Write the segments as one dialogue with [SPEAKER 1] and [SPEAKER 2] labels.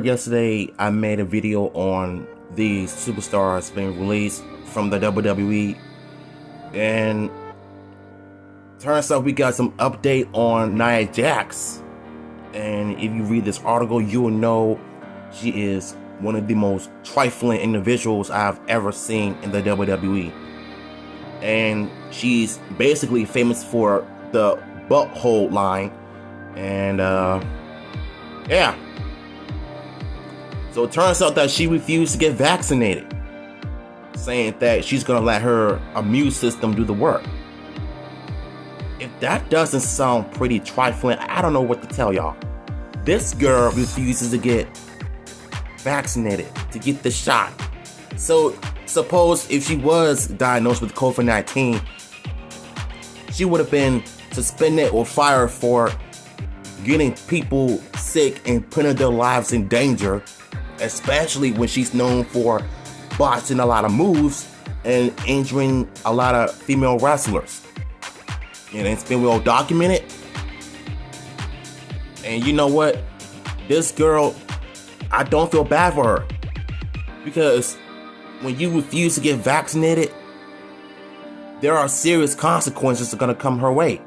[SPEAKER 1] yesterday I made a video on these superstars being released from the WWE, and turns out we got some update on Nia Jax. And if you read this article, you will know she is one of the most trifling individuals I've ever seen in the WWE. And she's basically famous for the butthole line. And yeah. So it turns out that she refused to get vaccinated, saying that she's gonna let her immune system do the work. If that doesn't sound pretty trifling, I don't know what to tell y'all. This girl refuses to get vaccinated, to get the shot. So suppose if she was diagnosed with COVID-19, she would have been suspended or fired for getting people sick and putting their lives in danger, especially when she's known for botching a lot of moves and injuring a lot of female wrestlers. And it's been well documented. And you know what? This girl, I don't feel bad for her. Because when you refuse to get vaccinated, there are serious consequences that are going to come her way.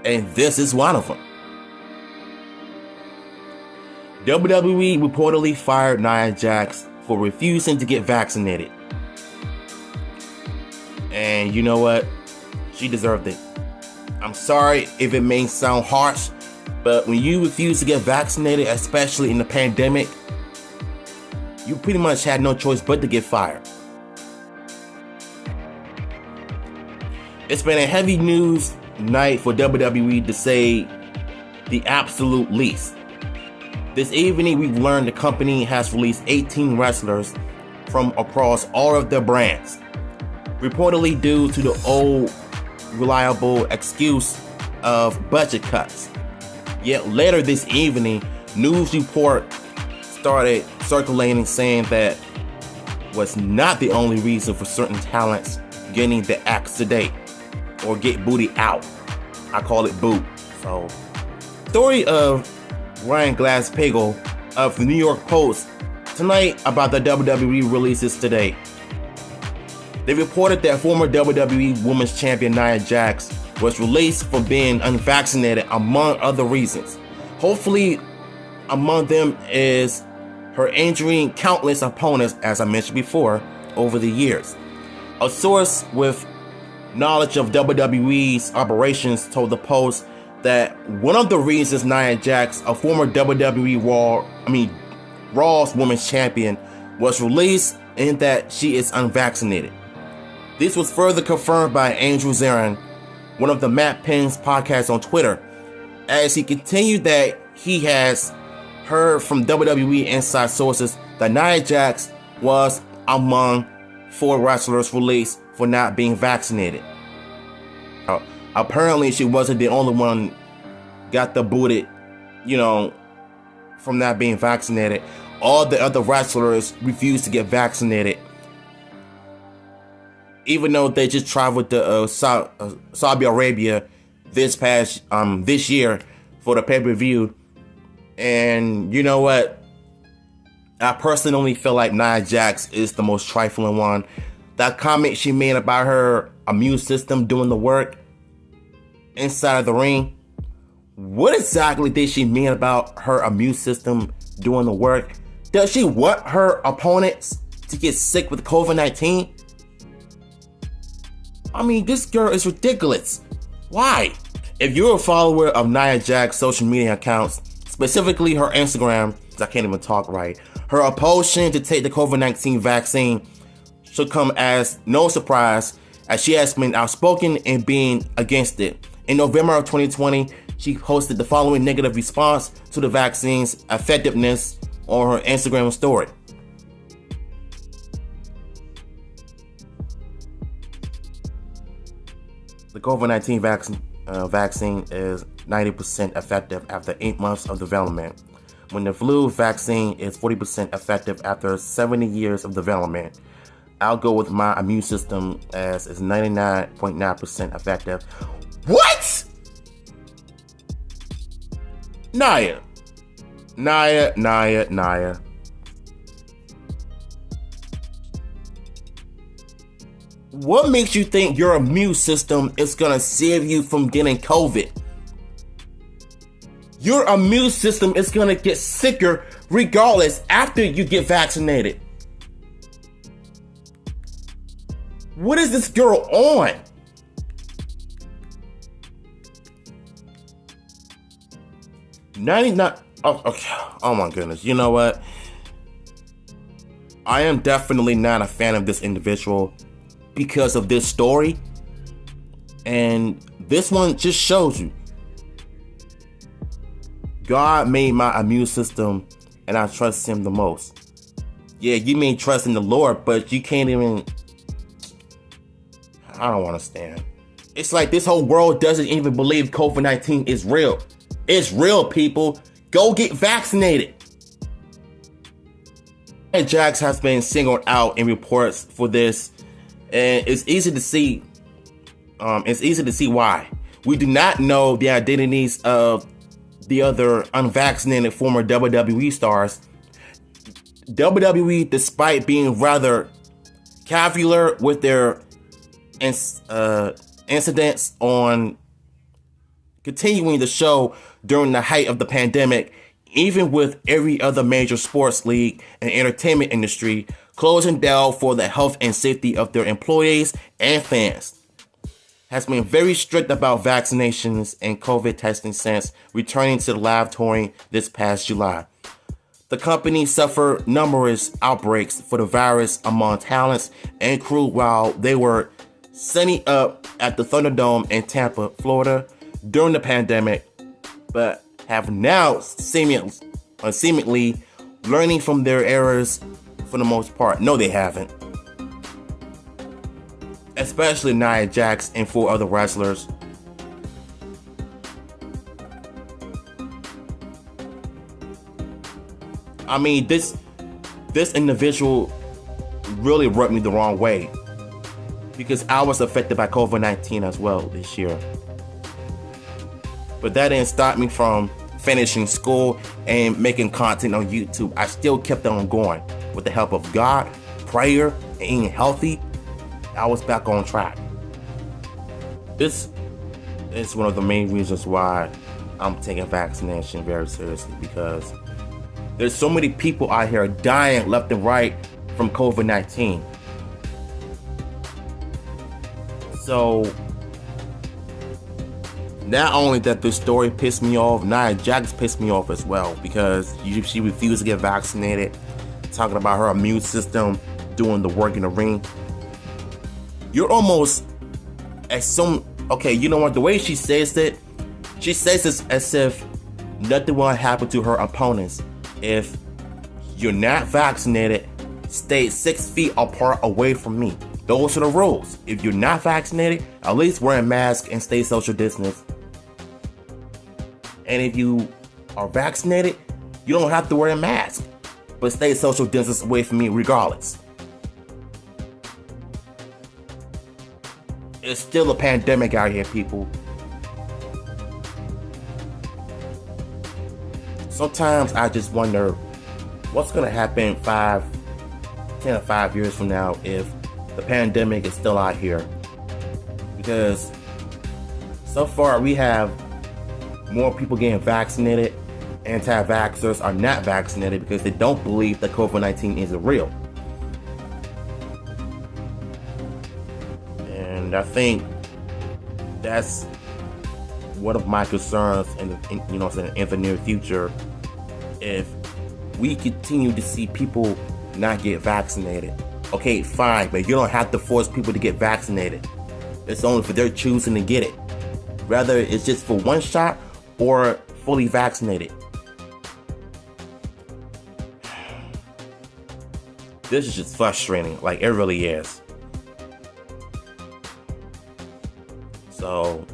[SPEAKER 1] And this is one of them. WWE reportedly fired Nia Jax for refusing to get vaccinated. And you know what? She deserved it. I'm sorry if it may sound harsh, but when you refuse to get vaccinated, especially in the pandemic, you pretty much had no choice but to get fired. It's been a heavy news night for WWE, to say the absolute least. This evening, we've learned the company has released 18 wrestlers from across all of their brands, reportedly due to the old reliable excuse of budget cuts. Yet later this evening, news report started circulating saying that was not the only reason for certain talents getting the axe to date or get booty out. I call it boot. So, story of Ryan Glass-Pagel of the New York Post tonight about the WWE releases today. They reported that former WWE Women's Champion Nia Jax was released for being unvaccinated, among other reasons. Hopefully, among them is her injuring countless opponents, as I mentioned before, over the years. A source with knowledge of WWE's operations told the Post that one of the reasons Nia Jax, a former WWE Raw's Women's Champion, was released in that she is unvaccinated. This was further confirmed by Andrew Zarin, one of the Matt Penn's podcasts on Twitter, as he continued that he has heard from WWE inside sources that Nia Jax was among 4 wrestlers released for not being vaccinated. Apparently, she wasn't the only one got the booted, from not being vaccinated. All the other wrestlers refused to get vaccinated, even though they just traveled to Saudi Arabia this year for the pay-per-view. And you know what? I personally feel like Nia Jax is the most trifling one. That comment she made about her immune system doing the work inside of the ring, what exactly did she mean about her immune system doing the work? Does she want her opponents to get sick with COVID-19? I mean, this girl is ridiculous. Why? If you're a follower of Nia Jax's social media accounts, specifically her Instagram, because I can't even talk right, her opposition to take the COVID-19 vaccine should come as no surprise, as she has been outspoken in being against it. In November of 2020, she posted the following negative response to the vaccine's effectiveness on her Instagram story. The COVID-19 vaccine is 90% effective after 8 months of development, when the flu vaccine is 40% effective after 70 years of development. I'll go with my immune system as is 99.9% effective. What? Nia, Nia. What makes you think your immune system is gonna save you from getting COVID? Your immune system is gonna get sicker regardless after you get vaccinated. What is this girl on? Okay. Oh my goodness. You know what? I am definitely not a fan of this individual because of this story. And this one just shows you God made my immune system and I trust him the most. Yeah, you may trust in the Lord, but you can't even... I don't understand. It's like this whole world doesn't even believe COVID-19 is real. It's real, people. Go get vaccinated. Nia Jax has been singled out in reports for this, and it's easy to see. Why. We do not know the identities of the other unvaccinated former WWE stars. WWE, despite being rather cavular with their incidents on continuing the show during the height of the pandemic, even with every other major sports league and entertainment industry closing down for the health and safety of their employees and fans, has been very strict about vaccinations and COVID testing since returning to the live touring this past July. The company suffered numerous outbreaks for the virus among talents and crew while they were setting up at the Thunderdome in Tampa, Florida during the pandemic, but have now seemingly learning from their errors for the most part. No, they haven't. Especially Nia Jax and 4 other wrestlers. I mean, this individual really rubbed me the wrong way because I was affected by COVID-19 as well this year. But that didn't stop me from finishing school and making content on YouTube. I still kept on going. With the help of God, prayer, and eating healthy, I was back on track. This is one of the main reasons why I'm taking vaccination very seriously, because there's so many people out here dying left and right from COVID-19. So, not only that this story pissed me off, Nia Jax pissed me off as well, because she refused to get vaccinated, talking about her immune system doing the work in the ring. You're almost okay, you know what, the way she says it, she says this as if nothing will happen to her opponents. If you're not vaccinated, stay 6 feet apart away from me. Those are the rules. If you're not vaccinated, at least wear a mask and stay social distance. And if you are vaccinated, you don't have to wear a mask, but stay social distance away from me regardless. It's still a pandemic out here, people. Sometimes I just wonder what's going to happen 10 or 5 years from now if the pandemic is still out here. Because so far we have more people getting vaccinated. Anti-vaxxers are not vaccinated because they don't believe that COVID-19 is real. And I think that's one of my concerns in the near future. If we continue to see people not get vaccinated, okay, fine, but you don't have to force people to get vaccinated. It's only for their choosing to get it. Whether it's just for one shot or fully vaccinated. This is just frustrating, like it really is. So,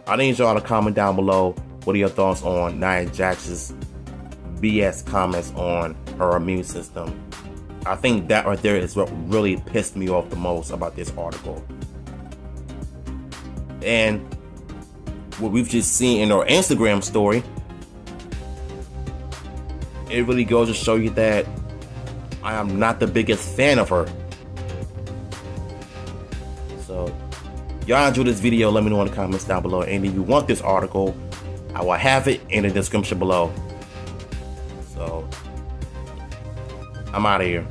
[SPEAKER 1] I need y'all to comment down below. What are your thoughts on Nia Jax's BS comments on her immune system? I think that right there is what really pissed me off the most about this article. And what we've just seen in our Instagram story, it really goes to show you that I am not the biggest fan of her. So, y'all enjoyed this video, let me know in the comments down below. And if you want this article, I will have it in the description below. So, I'm out of here.